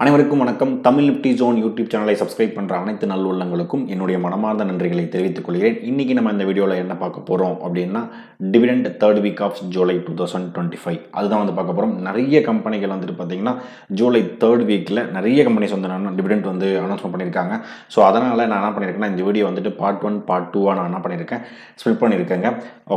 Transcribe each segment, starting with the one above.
அனைவருக்கும் வணக்கம். Tamil Nifty zone YouTube சேனலை சப்ஸ்கிரைப் பண்ணுற அனைத்து நல்லுள்ளங்களுக்கும் என்னுடைய மனமார்ந்த நன்றிகளை தெரிவித்துக் கொள்கிறேன். இன்றைக்கி நம்ம இந்த வீடியோவில் என்ன பார்க்க போகிறோம் அப்படின்னா, dividend third week of July 2025 அதுதான் பார்க்க போகிறோம். நிறைய கம்பெனிகள் பார்த்திங்கன்னா ஜூலை தேர்ட் வீக்கில் நிறைய கம்பெனிஸ் டிவிடெண்ட் அனௌன்ஸ்மெண்ட் பண்ணியிருக்காங்க. ஸோ அதனால் நான் என்ன பண்ணியிருக்கேன்னா, இந்த வீடியோ பார்ட் 1 பார்ட் 2 நான் என்ன பண்ணியிருக்கேன், ஸ்பிளிட் பண்ணியிருக்கேங்க.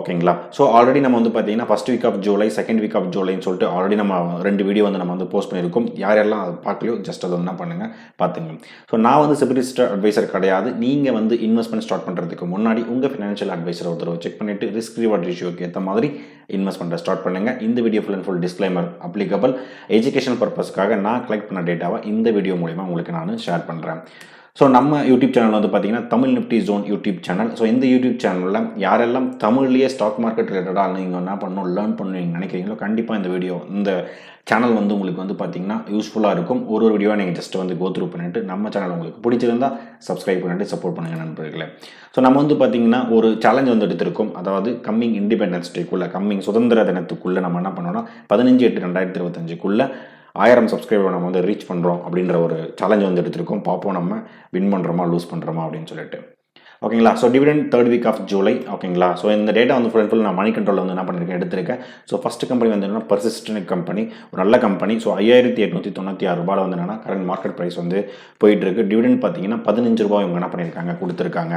ஓகேங்களா? ஸோ ஆல்ரெடி நம்ம பார்த்தீங்கன்னா first week of July, second week of ஜூலைன்னு சொல்லிட்டு ஆல்ரெடி நம்ம 2 வீடியோ நம்ம போஸ்ட் பண்ணியிருக்கோம். யாரெல்லாம் அதை பார்க்கலையோ ஜஸ்ட் அதை என்ன பண்ணுங்கள், பார்த்துங்க. ஸோ நான் செக்யூரிட்டி அட்வைசர் கிடையாது. நீங்கள் இன்வெஸ்ட்மெண்ட் ஸ்டார்ட் பண்ணுறதுக்கு முன்னாடி உங்கள் ஃபினான்ஷியல் அட்வைசர் ஒருத்தர் செக் பண்ணிவிட்டு ரிஸ்க் ரிவார்ட் ரேஷியோக்கு ஏற்ற மாதிரி இன்வெஸ்ட்மெண்ட்டை ஸ்டார்ட் பண்ணுங்கள். இந்த video full and full disclaimer applicable. Education பர்பஸ்க்காக நான் கலெக்ட் பண்ண டேட்டாவை இந்த வீடியோ மூலிமா உங்களுக்கு நான் ஷேர் பண்ணுறேன். ஸோ நம்ம யூடியூப் சேனல் பார்த்தீங்கன்னா Tamil Nifty zone YouTube channel. So இந்த யூடியூப் சேனலில் யாரெல்லாம் தமிழ்லேயே ஸ்டாக் மார்க்கெட் ரிலேட்டடாக நீங்கள் என்ன பண்ணணும், லேர்ன் பண்ணணும் நினைக்கிறீங்களோ கண்டிப்பாக இந்த சேனல் உங்களுக்கு பார்த்தீங்கன்னா யூஸ்ஃபுல்லாக இருக்கும். ஒரு வீடியோவை நீங்கள் ஜஸ்ட் கோ த்ரூ பண்ணிவிட்டு நம்ம சேனல் உங்களுக்கு பிடிச்சிருந்தால் சப்ஸ்கிரைப் பண்ணிவிட்டு சப்போர்ட் பண்ணுங்கள் நண்பர்களே. ஸோ நம்ம பார்த்தீங்கன்னா ஒரு சேலஞ்ச் எடுத்திருக்கோம். அதாவது கம்மிங் இண்டிபெண்டன்ஸ் டேக்குள்ளே, கம்மிங் சுதந்திர தினத்துக்குள்ளே நம்ம என்ன பண்ணோம்னா 15/8/2025 1000 சப்ஸ்கிரைபர் நம்ம ரீச் பண்ணுறோம் அப்படின்ற ஒரு சேலஞ்ச் எடுத்திருக்கோம். பார்ப்போம் நம்ம வின் பண்ணுறோமா லூஸ் பண்ணுறோமா அப்படின்னு சொல்லிட்டு. ஓகேங்களா? So dividend third week of July. ஓகேங்களா? ஸோ இந்த டேட்டா ஃபுல் அண்ட் ஃபுல் நான் மணி கண்ட்ரோலில் என்ன பண்ணியிருக்கேன், எடுத்திருக்கேன். ஸோ ஃபஸ்ட்டு கம்பெனி என்னன்னா பர்சிஸ்டன்ட் கம்பெனி, ஒரு நல்ல கம்பெனி. ஸோ 5896 ரூபாயில் என்னன்னா கரண்ட் மார்க்கெட் ப்ரைஸ் போயிட்டு இருக்கு. டிவிடெண்ட் பார்த்தீங்கன்னா 15 ரூபாய் இவங்க என்ன பண்ணியிருக்காங்க, கொடுத்துருக்காங்க.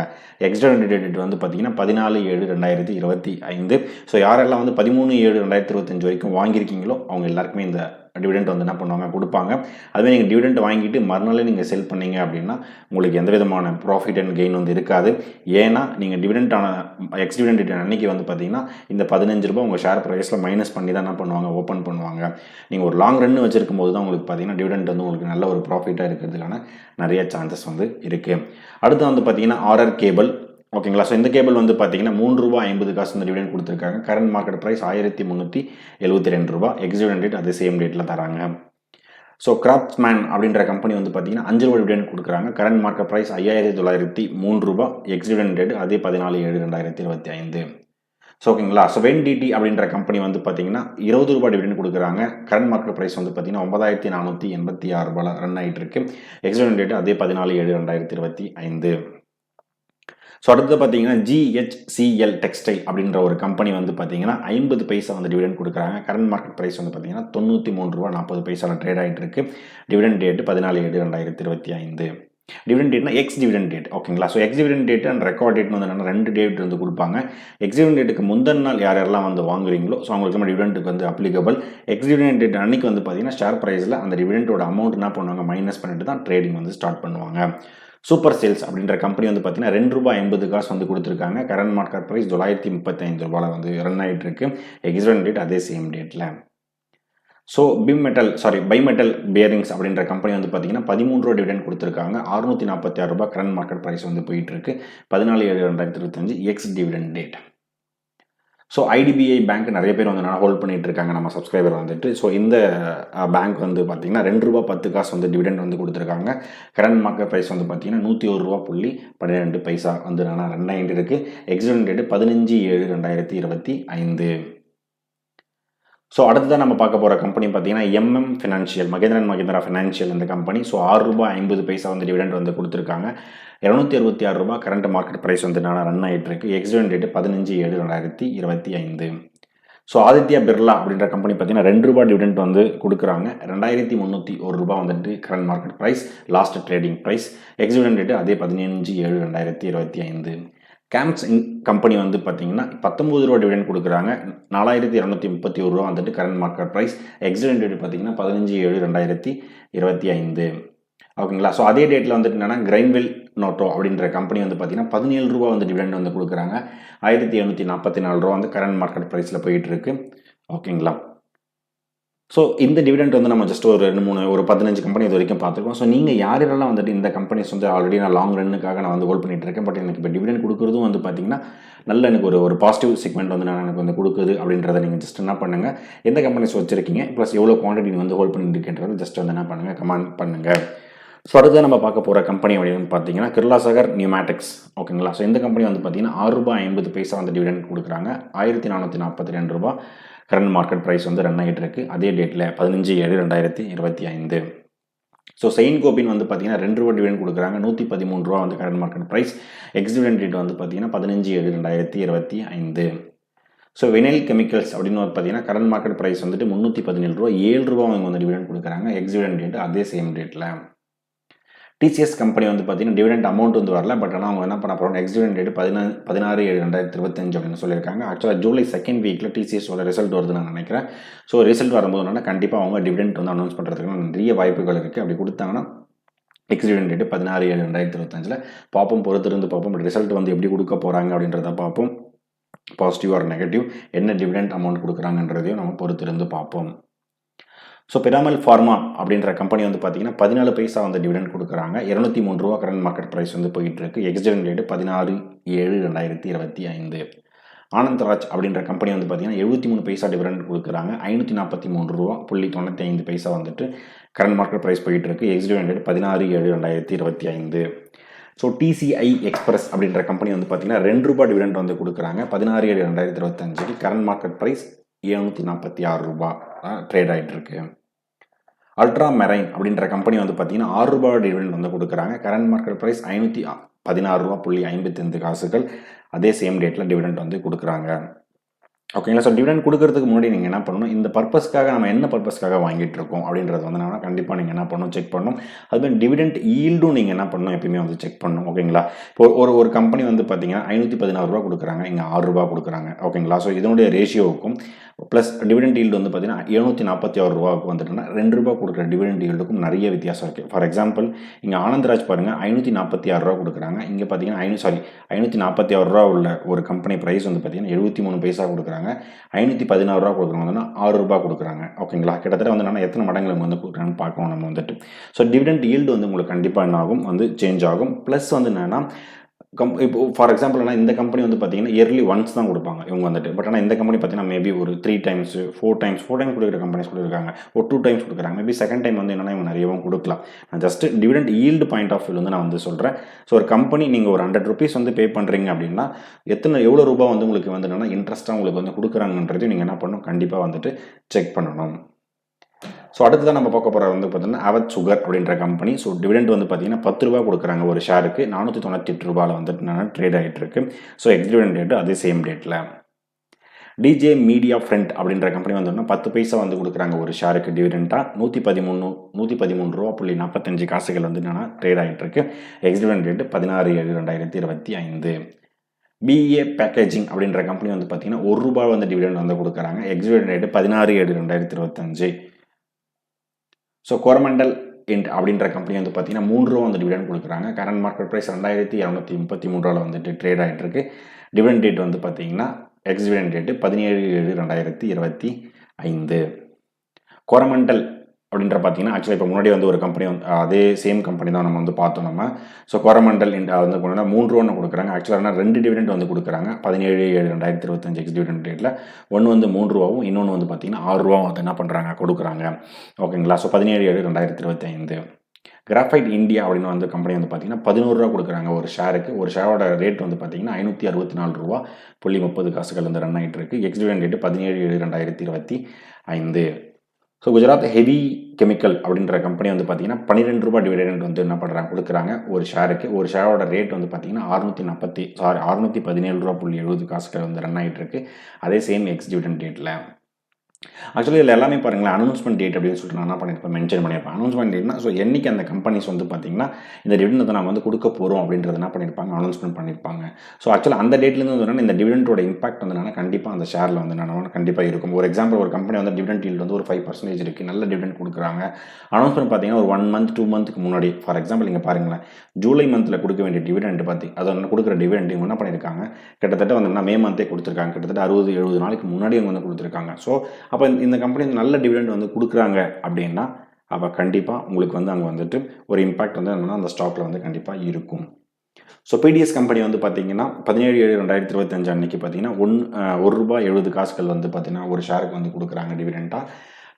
எக்ஸ்டர்னல் டேட் பார்த்தீங்கன்னா 14/7/2025. ஸோ யாரெல்லாம் 13/7/2025 வரைக்கும் வாங்கியிருக்கீங்களோ அவங்க எல்லாருக்குமே இந்த டிவிடெண்ட் என்ன பண்ணுவாங்க, கொடுப்பாங்க. அதுவே நீங்கள் டிவிடெண்ட் வாங்கிட்டு மறுநாளே நீங்கள் செல் பண்ணீங்க அப்படின்னா உங்களுக்கு எந்த விதமான ப்ராஃபிட் அண்ட் கெயின் இருக்காது. ஏன்னா நீங்கள் டிவிடெண்டான எக்ஸ் டிவிடெண்ட் அன்னைக்கு பார்த்தீங்கன்னா இந்த 15 ரூபாய் உங்கள் ஷேர் ப்ரைஸில் மைனஸ் பண்ணி தான் என்ன பண்ணுவாங்க, ஓப்பன் பண்ணுவாங்க. நீங்கள் ஒரு லாங் ரன் வச்சிருக்கும் போது தான் உங்களுக்கு பார்த்தீங்கன்னா டிவிடெண்ட் உங்களுக்கு நல்ல ஒரு ப்ராஃபிட்டாக இருக்கிறதுக்கான நிறைய சான்சஸ் இருக்குது. அடுத்து பார்த்தீங்கன்னா ஆர்ஆர் கேபிள். ஓகேங்களா? ஸோ இந்த கேபிள் பார்த்தீங்கன்னா 3 ரூபாய் 50 காசு இந்த டிவிடெண்ட் கொடுத்துருக்காங்க. கரண்ட் மார்க்கெட் ப்ரைஸ் 1372 ரூபாய். எக்ஸ் டிவிடெண்ட் அதே சேம் டேட்டில் தராங்க. ஸோ கிராஃப்ட்ஸ்மேன் அப்படின்ற கம்பெனி பார்த்தீங்கன்னா 5 ரூபாய் டிவிடெண்ட் கொடுக்குறாங்க. கரண்ட் மார்க்கெட் ப்ரைஸ் 5903 ரூபாய். எக்ஸ் டிவிடெண்ட் அதே 14/7/2025. ஸோ ஓகேங்களா? ஸோ வென்டிடி அப்படின்ற கம்பெனி பார்த்தீங்கன்னா 20 ரூபாய் டிவிடெண்ட் கொடுக்குறாங்க. கரண்ட் மார்க்கெட் ப்ரைஸ் பார்த்தீங்கன்னா 9486 ரூபாயில் ரன் ஆகிட்டு இருக்கு. எக்ஸ் டிவிடெண்ட் அதே 14/7/2025. ஸோ அடுத்து பார்த்தீங்கன்னா GHCL டெக்ஸ்டைல் அப்படின்ற ஒரு கம்பெனி பார்த்தீங்கன்னா 50 பைசா டிவிடெண்ட் கொடுக்குறாங்க. கரண்ட் மார்க்கெட் ப்ரைஸ் பார்த்தீங்கன்னா 93 ரூபா 40 பைசாவில் ட்ரேட் ஆகிட்டு இருக்கு. Dividend date 14/7/2025. டிவிடெண்ட் டேட்னா எக்ஸ் டிவிடெண்ட் டேட். ஓகேங்களா? So ex dividend date and record date என்னன்னா 2 டேட் கொடுப்பாங்க. எக்ஸ் டிவிடெண்ட் டேட்டுக்கு முந்தின நாள் யாரெல்லாம் வாங்குறீங்களோ ஸோ அவங்களுக்கு நம்ம டிவிடெண்ட்டுக்கு அப்ளிகபிள். எக்ஸ் டிவிடெண்ட் டேட் அன்னைக்கு பார்த்தீங்கன்னா ஷேர் ப்ரைஸில் அந்த டிவிடெண்டோட அமௌண்ட் என்ன பண்ணுவாங்க, மைனஸ் பண்ணிட்டு தான் ட்ரேடிங் ஸ்டார்ட் பண்ணுவாங்க. சூப்பர் சேல்ஸ் அப்படின்ற கம்பெனி பார்த்தீங்கன்னா 2 ரூபாய் 50 காசு கொடுத்துருக்காங்க. கரண்ட் மார்க்கெட் ப்ரைஸ் 935 ரூபாயில் ரன் ஆகிட்டு இருக்கு. எக்ஸ்டர்ன் டேட் அதே சேம் டேட்டில். ஸோ பை மெட்டல் பேரிங்ஸ் அப்படின்ற கம்பெனி பார்த்தீங்கன்னா 13 ரூபா டிவிடெண்ட் கொடுத்துருக்காங்க. 646 ரூபாய் கரண்ட் மார்க்கெட் ப்ரைஸ் போயிட்டு இருக்கு. 14/7/2025 X dividend date. So IDBI bank நிறைய பேர் ஹோல்ட் பண்ணிட்டு இருக்காங்க நம்ம சப்ஸ்கிரைபர் ஸோ இந்த பேங்க் பார்த்தீங்கன்னா 2 ரூபா 10 காசு டிவிடெண்ட் கொடுத்துருக்காங்க. கரண்ட் மார்க்கெட் ப்ரைஸ் பார்த்தீங்கன்னா 101 ரூபா 12 பைசா ரன் ஆகிட்டு இருக்கு. Extern date 15/7/2025. ஸோ அடுத்ததான் நம்ம பார்க்க போகிற கம்பெனி பார்த்தீங்கன்னா ஃபினான்ஷியல், மகேந்திரா ஃபினான்ஷியல் இந்த கம்பெனி. ஸோ 6 ரூபாய் 50 பைசா டிவிடெண்ட் கொடுத்துருக்காங்க. 266 ரூபாய் கரண்ட் மார்க்கெட் ப்ரைஸ் ரன் ஆகிட்டு இருக்கு. Extern date 15/7/2025. So Aditya Birla அப்படின்ற கம்பெனி பார்த்தீங்கன்னா 2 ரூபாய் டிவிடெண்ட் கொடுக்குறாங்க. 2301 ரூபாய் current market price, last trading price. Extern date அதே 15/7/2025. கேம்ப்ஸ் கம்பெனி பார்த்தீங்கன்னா 19 ரூபா டிவிடெண்ட் கொடுக்குறாங்க. 4231 ரூபா current market price. Extern date பார்த்தீங்கன்னா 15/7/2025. ஓகேங்களா? ஸோ அதே டேட்டில் என்னன்னா கிரைன்வெல் நோட்டோ அப்படின்ற கம்பெனி பார்த்தீங்கன்னா 17 ரூபா டிவிடெண்ட் கொடுக்குறாங்க. 1744 ரூபா கரண்ட் மார்க்கெட் ப்ரைஸில் போயிட்டு இருக்கு. ஓகேங்களா? ஸோ இந்த டிவிடெண்ட் நம்ம ஜஸ்ட் ஒரு 15 கம்பெனி இது வரைக்கும் பார்த்துருக்கோம். ஸோ நீங்கள் யாரெல்லாம் இந்த கம்பெனிஸ் ஆல்ரெடி நான் லாங் ரன்னுக்காக நான் ஹோல்ட் பண்ணிட்டு இருக்கேன். பட் எனக்கு இப்போ டிவிடெண்ட் கொடுக்குறதும் பார்த்தீங்கன்னா நல்ல எனக்கு ஒரு பாசிட்டிவ் செக்மெண்ட் நான் எனக்கு கொடுக்குது அப்படின்றத நீங்கள் ஜஸ்ட் என்ன பண்ணுங்கள், எந்த கம்பெனிஸ் வச்சுருக்கீங்க ப்ளஸ் எவ்வளோ குவான்டிட்டி ஹோல்ட் பண்ணிட்டு இருக்கேன்றது ஜஸ்ட் என்ன பண்ணுங்கள், கமெண்ட் பண்ணுங்கள். ஸோ அடுத்து நம்ம பார்க்க போகிற கம்பெனி அப்படின்னு பார்த்தீங்கன்னா கிர்லாசாகர் நியூமேட்டிக்ஸ். ஓகேங்களா? ஸோ இந்த கம்பெனி பார்த்தீங்கன்னா 6 ரூபாய் 50 பைசா டிவிடெண்ட் கொடுக்குறாங்க. 1442 ரூபாய் கரண்ட் மார்க்கெட் ப்ரைஸ் ரன் ஆகிட்டு இருக்கு. அதே டேட்டில் 15/7/2025. ஸோ செயின் கோபின் வந்து பார்த்தீங்கன்னா 2 ரூபா டிவிடெண்ட் கொடுக்குறாங்க. 113 ரூபா வந்து current market price. Ex dividend rate வந்து பார்த்தீங்கன்னா 15/7/2025. ஸோ வினைல் கெமிக்கல்ஸ் அப்படின்னு வந்து பார்த்தீங்கன்னா கரண்ட் மார்க்கெட் ப்ரைஸ் வந்துட்டு 317 ரூபா, 7 ரூபா அவங்க வந்து டிவிடெண்ட் கொடுக்குறாங்க. எக்ஸ் டிவிடெண்ட் ரேட் அதே சேம் ரேட்டில். டிசிஎஸ் கம்பெனி வந்து பார்த்தீங்கன்னா டிவிடெண்ட் அமௌண்ட் வந்து வரல. பட் ஆனால் அவங்க என்ன பண்ண போகிறாங்க, எக்ஸ் டிவிடெண்ட் ரேட் 16/7/2025 அப்படின்னு சொல்லியிருக்காங்க. ஆக்சுவலாக ஜூலை செகண்ட் வீக்கில் டிசிஎஸோட ரிசல்ட் வருதுன்னு நான் நினைக்கிறேன். ஸோ ரிசல்ட் வரும்போது என்னன்னா கண்டிப்பாக அவங்க டிவிடெண்ட் வந்து அனௌன்ஸ் பண்ணுறதுக்கு நிறைய வாய்ப்புகள் இருக்குது. அப்படி கொடுத்தாங்கன்னா எக்ஸ் டிவிடெண்ட் ரேட் 16/7/2025 பார்ப்போம், பொறுத்திருந்து பார்ப்போம். ரிசல்ட் வந்து எப்படி கொடுக்க போகிறாங்க அப்படின்றத பார்ப்போம். பாசிட்டிவ் ஆர் நெகட்டிவ், என்ன டிவிடெண்ட் அமௌண்ட் கொடுக்குறாங்கன்றதையும் நம்ம பொறுத்திருந்து பார்ப்போம். ஸோ பிராமல் ஃபார்மா அப்படின்ற கம்பெனி வந்து பார்த்தீங்கன்னா 14 பைசா வந்து டிவிடெண்ட் கொடுக்குறாங்க. 203 ரூபா கரண்ட் மார்க்கெட் ப்ரைஸ் வந்து போயிட்டு இருக்கு. Ex dividend rate 16/7/2025. ஆனந்த்ராஜ் அப்படின்ற கம்பெனி வந்து பார்த்தீங்கன்னா 73 பைசா டிவிடெண்ட் கொடுக்குறாங்க. 543 ரூபா 95 பைசா வந்துட்டு கரண்ட் மார்க்கெட் ப்ரைஸ் போயிட்டு இருக்கு. Ex dividend rate 16/7/2025. So DCI express அப்படின்ற கம்பெனி வந்து பார்த்தீங்கன்னா 2 ரூபா டிவிடெண்ட் வந்து கொடுக்குறாங்க. 16/7/2025. கரண்ட் மார்க்கெட் ப்ரைஸ் 746 ரூபா ட்ரேட் ஆகிட்டு இருக்கு. அல்ட்ரா மெரைன் அப்படின்ற கம்பெனி வந்து பார்த்தீங்கன்னா 6 ரூபா டிவிடெண்ட் வந்து கொடுக்குறாங்க. கரண்ட் மார்க்கெட் ப்ரைஸ் 516 ரூபா 55 காசுகள். அதே சேம் டேட்டில் டிவிடெண்ட் வந்து கொடுக்குறாங்க. ஓகேங்களா. ஸோ டிவிடெண்ட் கொடுக்கறதுக்கு முன்னாடி நீங்கள் என்ன பண்ணணும், இந்த பர்பஸ்க்காக நம்ம என்ன பர்பஸ்க்காக வாங்கிட்டு இருக்கோம் அப்படின்றது வந்து நான் கண்டிப்பாக நீங்கள் என்ன பண்ணணும், செக் பண்ணணும். அதுமாதிரி டிவிடெண்ட் ஈல்டும் நீங்கள் என்ன பண்ணணும், எப்பயுமே வந்து செக் பண்ணணும். ஓகேங்களா. இப்போ ஒரு கம்பெனி வந்து பார்த்தீங்கன்னா 516 ரூபா கொடுக்குறாங்க, இங்கே 6 ரூபா கொடுக்குறாங்க. ஓகேங்களா. ஸோ இதனுடைய ரேஷியோவுக்கும் ப்ளஸ் டிவிடெண்ட் ஈல்டு வந்து பார்த்தீங்கன்னா 746 ரூபாவுக்கு வந்துட்டுனா 2 ரூபா கொடுக்குற டிவிடெண்ட் ஈல்டுக்கும் நிறைய வித்தியாசம் இருக்குது. ஃபார் எக்ஸாம்பிள் இங்கே ஆனந்த்ராஜ் பாருங்கள் 546 ரூபா கொடுக்குறாங்க. இங்கே பார்த்தீங்கன்னா 546 ரூபா உள்ள ஒரு கம்பெனி ப்ரைஸ் வந்து பார்த்தீங்கன்னா 73 பைசா கொடுக்குறாங்க. 516 ரூபா கொடுக்குறவங்க 6 ரூபா கொடுக்குறாங்க. ஓகேங்களா. கிட்டத்தட்ட வந்து என்னன்னா எத்தனை மடங்கு வந்து கொடுக்குறாங்கன்னு பார்க்கணும் நம்ம வந்துட்டு. ஸோ டிவிடெண்ட் ஈல்டு வந்து உங்களுக்கு கண்டிப்பாக என்ன ஆகும், வந்து சேஞ்ச் ஆகும். ப்ளஸ் வந்து என்னென்னா இப்போ ஃபார் எக்ஸாம்பிள் இந்த கம்பெனி வந்து பார்த்தீங்கன்னா இயர்லி ஒன்ஸ் தான் கொடுப்பாங்க இவங்க வந்துட்டு. பட் ஆனால் இந்த கம்பெனி பார்த்தீங்கன்னா மேபி ஒரு 3 டைம்ஸ் 4 டைம்ஸ் கொடுக்குற கம்பெனிஸ் கொடுக்குறாங்க, ஒரு 2 டைம்ஸ் கொடுக்குறாங்க. மேபி செகண்ட் டைம் வந்து என்னென்னா இவங்க நிறையவும் கொடுக்கலாம். நான் just dividend yield point of view வந்து நான் வந்து சொல்கிறேன். ஸோ ஒரு கம்பெனி நீங்கள் ஒரு 100 ருபீஸ் வந்து பே பண்ணுறீங்க அப்படின்னா எவ்வளோ ரூபா வந்து உங்களுக்கு வந்து என்னென்னா இன்ட்ரெஸ்ட்டாக உங்களுக்கு வந்து கொடுக்குறாங்கன்றது நீங்கள் என்ன பண்ணணும், கண்டிப்பாக வந்துட்டு செக் பண்ணணும். ஸோ அடுத்ததான் நம்ம பார்க்க போகிற வந்து பார்த்தீங்கன்னா அவத் சுகர் அப்படின்ற கம்பெனி. ஸோ டிவிடெண்ட் வந்து பார்த்தீங்கன்னா 10 ரூபா கொடுக்குறாங்க ஒரு ஷேருக்கு. 498 ரூபாயில் வந்துட்டு ட்ரேட் ஆகிட்டு இருக்கு. ஸோ எக்ஸ் டிவிடெண்ட் ரேட்டு அதே சேம் டேட்டில். டிஜே மீடியா ஃப்ரண்ட் அப்படின்ற கம்பெனி வந்து 10 பைசா வந்து கொடுக்குறாங்க ஒரு ஷேருக்கு டிவிடெண்டாக. 113 ரூபா 45 காசுகள் வந்து என்னென்னா ட்ரேட் ஆகிட்டு இருக்கு. Ex dividend rate 16/7/2025. BA packaging அப்படின்ற கம்பெனி வந்து பார்த்தீங்கன்னா 1 ரூபா வந்து டிவிடெண்ட் வந்து கொடுக்குறாங்க. Ex dividend rate 16/7/2025. So Coromandel int அப்படின்ற கம்பெனி வந்து பார்த்தீங்கன்னா 3 ரூபா வந்து டிவிடெண்ட் கொடுக்குறாங்க. கரண்ட் மார்க்கெட் ப்ரைஸ் 2233 ரூபாவில் வந்துட்டு ட்ரேட் ஆகிட்டு இருக்கு. டிவிடெண்ட் ரேட் வந்து பார்த்தீங்கன்னா எக்ஸ் டிவிடெண்ட் ரேட்டு 17/7/2025. கோரமண்டல் அப்படின்ற பார்த்தீங்கன்னா ஆக்சுவலாக இப்போ முன்னாடி வந்து ஒரு கம்பெனி வந்து அதே சேம் கம்பெனி தான் நம்ம வந்து பார்த்தோம் நம்ம. ஸோ கோரமண்டல் வந்து 3 ரூபா கொடுக்குறாங்க. ஆக்சுவலாக 2 டிவிடெண்ட் வந்து கொடுக்குறாங்க 17/7/2025 எக்ஸ் டிவிடெண்ட் ரேட்டில். ஒன்று வந்து 3 ரூபாவும் இன்னொன்று வந்து பார்த்தீங்கன்னா 6 ரூபாவும் வந்து என்ன பண்ணுறாங்க, கொடுக்குறாங்க. ஓகேங்களா. ஸோ 17/7/2025. கிராஃபைட் இந்தியா அப்படின்னு வந்து கம்பெனி வந்து பார்த்தீங்கன்னா 11 ரூபா கொடுக்குறாங்க ஒரு ஷேருக்கு. ஒரு ஷேரோட ரேட் வந்து பார்த்தீங்கன்னா 564 ரூபா 30 காசுகள் வந்து ரன் ஆகிட்டு இருக்கு. Ex dividend rate 17/7/2025. So Gujarat heavy chemical அப்படின்ற கம்பெனி வந்து பார்த்தீங்கன்னா 12 ரூபா டிவிடெண்ட் வந்து என்ன பண்ணுறாங்க, கொடுக்குறாங்க ஒரு ஷேருக்கு. ஒரு ஷேரோட ரேட் வந்து பார்த்தீங்கன்னா 617 ரூபா 70 காசுகள் வந்து ரன் ஆகிட்டு இருக்கு. அதே சேம் எக்ஸ் டிவிடெண்ட் ரேட்டில். ஆக்சுவலி இதில் எல்லாமே பாருங்களேன் அனௌன்ஸ்மெண்ட் டேட் அப்படின்னு சொல்லிட்டு நான் என்ன பண்ணியிருப்பேன், மென்ஷன் பண்ணியிருப்பேன். அனௌன்ஸ்மெண்ட் டேட்னா ஸோ என்றைக்கு அந்த கம்பெனிஸ் வந்து பார்த்தீங்கன்னா இந்த டிவிடெண்ட் நம்ம வந்து கொடுக்க போகிறோம் அப்படின்றது என்ன பண்ணியிருப்பாங்க, அனௌன்ஸ்மெண்ட் பண்ணியிருப்பாங்க. ஸோ ஆக்சுவலாக அந்த டேட்லேருந்து வந்து இந்த டிவிடெண்டோட இம்பாக்ட் வந்து கண்டிப்பாக அந்த ஷேரில் வந்து கண்டிப்பாக இருக்கும். ஒரு எக்ஸாம்பிள் ஒரு கம்பெனி வந்து டிவிடெண்ட் ஈல்டு வந்து ஒரு 5% இருக்குது, நல்ல டிவிடெண்ட் கொடுக்குறாங்க. அனௌன்ஸ்மெண்ட் பார்த்தீங்கன்னா ஒரு 1 மந்த் 2 மந்த்துக்கு முன்னாடி. ஃபார் எக்ஸாம்பிள் இங்கே பாருங்களேன், ஜூலை மந்தில் கொடுக்க வேண்டிய டிவிடெண்ட் அதை கொடுக்குற டிவிடெண்ட் இவங்க என்ன பண்ணியிருக்காங்க, கிட்டத்தட்ட வந்து மே மந்தே கொடுத்துருக்காங்க. கிட்டத்தட்ட 60-70 நாளைக்கு முன்னாடி அவங்க வந்து கொடுத்துருக்காங்க. ஸோ அப்போ இந்த கம்பெனி நல்ல டிவிடெண்ட் வந்து கொடுக்குறாங்க அப்படின்னா அப்போ கண்டிப்பாக உங்களுக்கு வந்து அங்கே வந்துட்டு ஒரு இம்பாக்ட் வந்து என்னென்னா அந்த ஸ்டாக்கில் வந்து கண்டிப்பாக இருக்கும். ஸோ பிடிஎஸ் கம்பெனி வந்து பார்த்தீங்கன்னா 17/7/2025 அன்னைக்கு பார்த்தீங்கன்னா 1 ரூபா 70 காசுகள் வந்து பார்த்தீங்கன்னா ஒரு ஷேருக்கு வந்து கொடுக்குறாங்க டிவிடெண்டாக.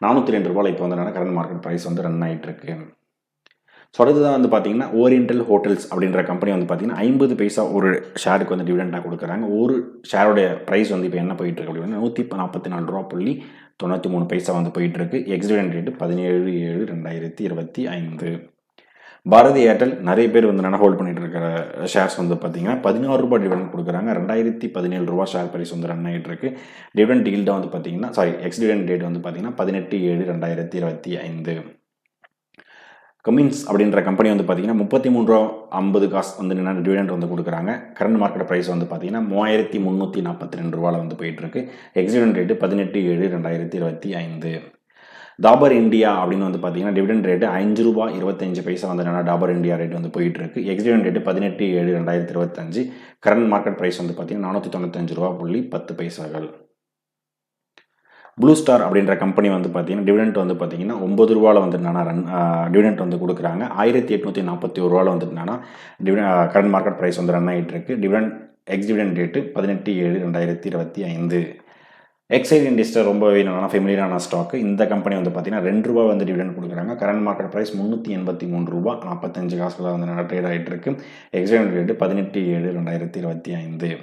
402 ரூபாயில் இப்போ வந்து கரண்ட் மார்க்கெட் ப்ரைஸ் வந்து ரன் ஆகிட்டு இருக்கு. ஸோ அடுத்ததான் வந்து பார்த்தீங்கன்னா ஓரியண்டல் ஹோட்டல்ஸ் அப்படின்ற கம்பெனி வந்து பார்த்தீங்கன்னா 50 பைசா ஒரு ஷேருக்கு வந்து டிவிடெண்டாக கொடுக்குறாங்க. ஒரு ஷேரோடைய ப்ரைஸ் வந்து இப்போ என்ன போயிட்டு இருக்கு அப்படின்னா ₹144.93 வந்து போயிட்டு இருக்கு. Ex dividend rate 17/7/2025. Bharti Airtel நிறைய பேர் வந்து என்ன ஹோல்ட் பண்ணிட்டு இருக்கிற ஷேர்ஸ் வந்து பார்த்தீங்கன்னா ₹16 டிவிடெண்ட் கொடுக்குறாங்க. ₹2017 ஷேர் பிரைஸ் வந்து ரன் ஆகிட்டு இருக்கு. டிவிடெண்ட் ஈல்டாக வந்து பார்த்தீங்கன்னா எக்ஸ் டிவிடெண்ட் ரேட் வந்து பார்த்தீங்கன்னா 18/7/2025. கமின்ஸ் அப்படின்ற கம்பெனி வந்து பார்த்தீங்கன்னா ₹33.50 வந்து என்னென்ன டிவிடெண்ட் வந்து கொடுக்குறாங்க. கரண்ட் மார்க்கெட் ப்ரைஸ் வந்து பார்த்தீங்கன்னா ₹3342 வந்து போயிட்டு இருக்கு. Ex dividend rate 18/7/2025. Dabur India அப்படின்னு வந்து பார்த்தீங்கன்னா டிவிடெண்ட் ரேட்டு ₹5.25 வந்து என்னென்னா டாபர் இந்தியா ரேட் வந்து போயிட்டு இருக்கு. Ex dividend rate 18/7/2025. Current market price வந்து பார்த்தீங்கன்னா ₹495.10. ப்ளூ ஸ்டார் அப்படின்ற கம்பெனி வந்து பார்த்தீங்கன்னா டிவிடெண்ட் வந்து பார்த்தீங்கன்னா ₹9 வந்து என்னன்னா டிவிடெண்ட் வந்து கொடுக்குறாங்க. ₹1841 வந்து என்னன்னா கரண்ட் மார்க்கெட் ப்ரைஸ் வந்து ரன் ஆகிட்டு இருக்கு. Ex dividend rate 18/7/2025. Excite industry ரொம்பவே என்னன்னா ஃபெமிலியரான ஸ்டாக். இந்த கம்பெனி வந்து பார்த்தீங்கன்னா ₹2 வந்து டிவிடெண்ட் கொடுக்குறாங்க. கரண்ட் மார்க்கெட் ப்ரைஸ் ₹383.45 வந்து ட்ரேட் ஆகிட்டு இருக்கு. Ex dividend rate 18/7/2025.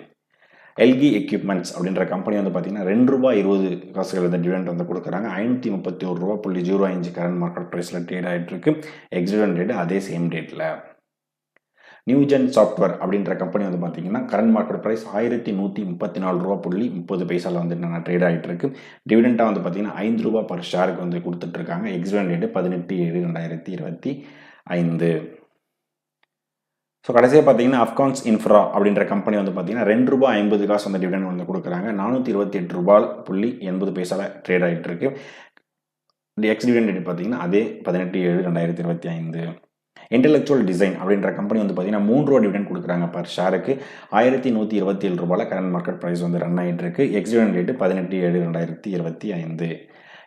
Elgi equipments அப்படின்ற கம்பெனி வந்து பார்த்தீங்கன்னா ₹2.20 வந்து டிவிடெண்ட் வந்து கொடுக்குறாங்க. ₹531.05 கரண்ட் மார்க்கெட் ப்ரைஸில் ட்ரேட் ஆகிட்டு இருக்கு. எக்ஸ் டிவிடெண்ட் ரேட்டு அதே சேம் டேட்டில். நியூஜென் சாஃப்ட்வேர் அப்படின்ற கம்பெனி வந்து பார்த்தீங்கன்னா கரண்ட் மார்க்கெட் ப்ரைஸ் ₹1134.30 வந்து என்னென்ன ட்ரேட் ஆகிட்டு இருக்கு. டிவிடெண்டாக வந்து பார்த்தீங்கன்னா ₹5 பர் ஷேருக்கு வந்து கொடுத்துட்ருக்காங்க. X dividend rate 18/7/2025. ஸோ கடைசியாக பார்த்தீங்கன்னா அஃப்கான்ஸ் இன்ஃப்ரா அப்படின்ற கம்பெனி வந்து பார்த்தீங்கன்னா ₹2.50 வந்து டிவிடெண்ட் வந்து கொடுக்குறாங்க. ₹428.80 ட்ரேட் ஆகிட்டு இருக்கு. எக்ஸ் டிவிடெண்ட் ரேட் பார்த்தீங்கன்னா அதே 18/7/2025. இன்டெலெக்சுவல் டிசைன் அப்படின்ற கம்பெனி வந்து பார்த்தீங்கன்னா ₹3 டிவிடெண்ட் கொடுக்குறாங்க பர் ஷேருக்கு. ₹1127 கரண்ட் மார்க்கெட் ப்ரைஸ் வந்து ரன் ஆகிட்டு இருக்கு. Ex dividend rate 18/7/2025.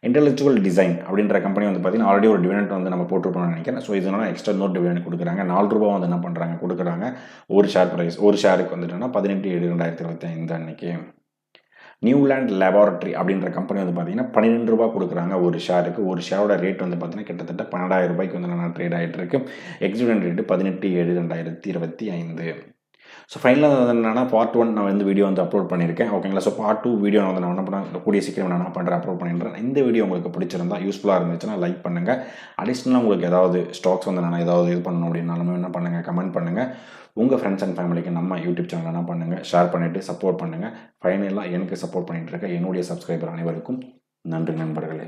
Intellectual design அப்படின்ற கம்பெனி வந்து பார்த்தீங்கன்னா ஆல்ரெடி ஒரு டிவிடெண்ட் வந்து நம்ம போட்டிருப்போம்னு நினைக்கிறேன். ஸோ இதனால எக்ஸ்ட்ரா இன்னொரு டிவிடெண்ட் கொடுக்குறாங்க. ₹4 வந்து என்ன பண்ணுறாங்க கொடுக்குறாங்க. ஒரு ஷேருக்கு வந்துட்டுன்னா 18/7/2025 அன்னைக்கு. நியூலாண்ட் லேபார்டரி அப்படின்ற கம்பெனி வந்து பார்த்தீங்கன்னா ₹12 கொடுக்குறாங்க ஒரு ஷேருக்கு. ஒரு ஷேரோட ரேட் வந்து பார்த்தீங்கன்னா கிட்டத்தட்ட ₹12,000 வந்து நான் ட்ரேட் ஆகிட்டு இருக்கு. Ex dividend rate 18/7/2025. ஸோ ஃபைனலாக வந்து என்னென்னா பார்ட் 1 நான் வந்து வீடியோ வந்து அப்லோட் பண்ணியிருக்கேன். ஓகேங்களா. ஸோ பார்ட் 2 வீடியோ வந்து நான் என்ன பண்ண கூடிய சீக்கிரம் நான் என்ன பண்ணுறேன் அப்லோட் பண்ணிடுறேன். இந்த வீடியோ உங்களுக்கு பிடிச்சிருந்தா யூஸ்ஃபுல்லாக இருந்துச்சுன்னா லைக் பண்ணுங்கள். அடிஷ்னலாக உங்களுக்கு ஏதாவது ஸ்டாக்ஸ் வந்து நான் ஏதாவது இது பண்ணணும் அப்படின்னாலுமே என்ன பண்ணுங்கள் கமெண்ட் பண்ணுங்கள். உங்கள் ஃப்ரெண்ட்ஸ் அண்ட் ஃபேமிலிக்கு நம்ம யூடியூப் சேனல் என்ன பண்ணுங்கள் ஷேர் பண்ணிவிட்டு சப்போர்ட் பண்ணுங்கள். ஃபைனலாக எனக்கு சப்போர்ட் பண்ணிகிட்டு இருக்க என்னுடைய சப்ஸ்கிரைபர் அனைவருக்கும் நன்றி நண்பர்களே.